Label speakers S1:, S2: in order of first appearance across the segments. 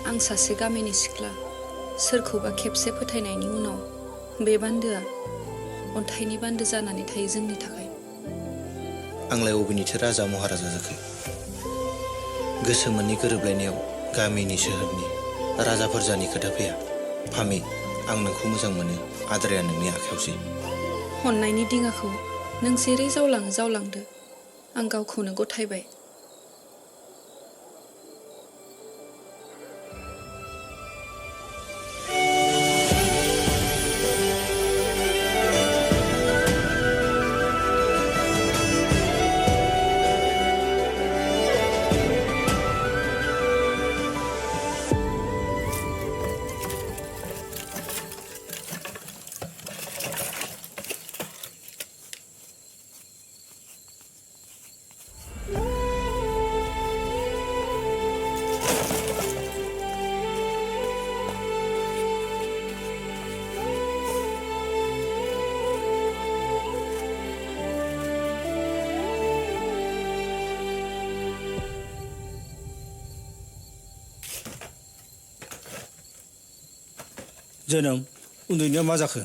S1: आं सासे गामिनि सिख्ला सोरखौबा खेबसे फोथायनायनि उनाव बे बान्दोआ अन्थाइनि बान्दो जानानै थायो जोंनि थाखाय।
S2: आंलाय अबेनिथो राजा महाराजा जाखो? गोसो मोननै गोरोबलायनायाव गामिनि सोहोरनि राजाफोर जानि खोथा फैया। फामे, आं नोंखौ मोजां मोनो, आद्राया नोंनि आखायावसै।
S1: अननायनि दिङाखौ नों जेरै जावलाङो जावलांदो, आं गावखौनो गथायबाय।
S3: जोनोम, उन्दुनाया मा जाखो?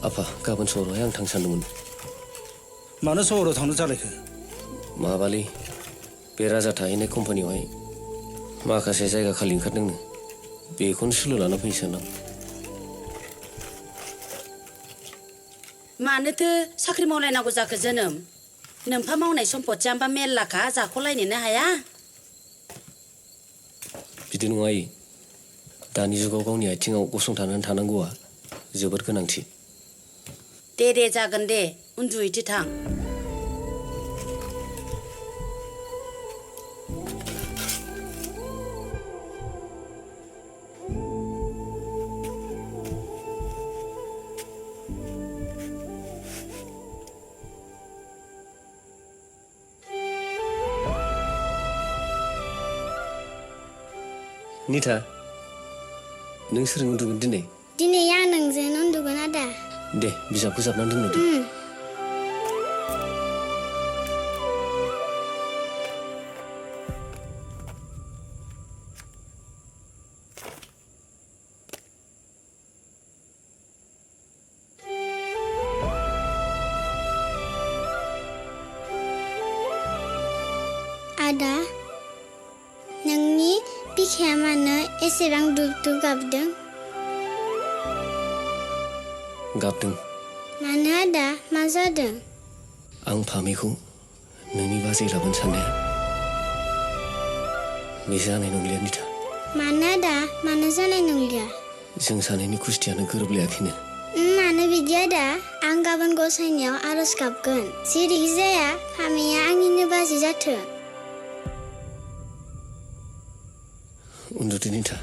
S4: आफा, गाबोन सहरावहाय आं थांनो सानदोंमोन।
S3: मानो सहराव थांनो जालायखो?
S4: माबालै, बे राजा थाहैनाय कम्पानियावहाय माखासे जायगा खालि ओंखारदोंनो, बेखौनो सुलु लाना फैनो सानदां।
S5: मानोथो साख्रि मावलायनांगौ जाखो जोनोम? नोंफा मावनाय सम्पथिया होमबा मेरलाखा, जाख'लायनोनो हाया।
S4: बिदि नङा आयै, दानि जुगाव गावनि आथिङाव गसंथानानै थानांगौआ जोबोद गोनांथि।
S5: दे जागोन दे, उन्दुहैदो थां।
S4: निथा, नों सोरजों उन्दुगोन दिनै?
S6: दिनै आं नोंजों उन्दुगोन आदा।
S4: दे, बिजाबखौ जाबनानै दोनहरदो।
S6: आदा, नोंनि बिखाया मानो एसेबां दुब गाबदों?
S4: गाबदों।
S6: मानो आदा, मा जादों?
S4: आं फामेखौ नोंनि बाजै लाबोनो साननाया बे जानाय नंलिया निथा।
S6: मानो आदा, मानो जानाय नंलिया?
S4: जों सानैनि खुस्थियानो गोरोबलायाखैनो।
S6: मानो बिदि आदा? आं गाबोन गसाइनियाव आरज गाबगोन। जेरैखि जाया फामेया आंनिनो बाजै जाथों।
S4: उन्दुदो निथा।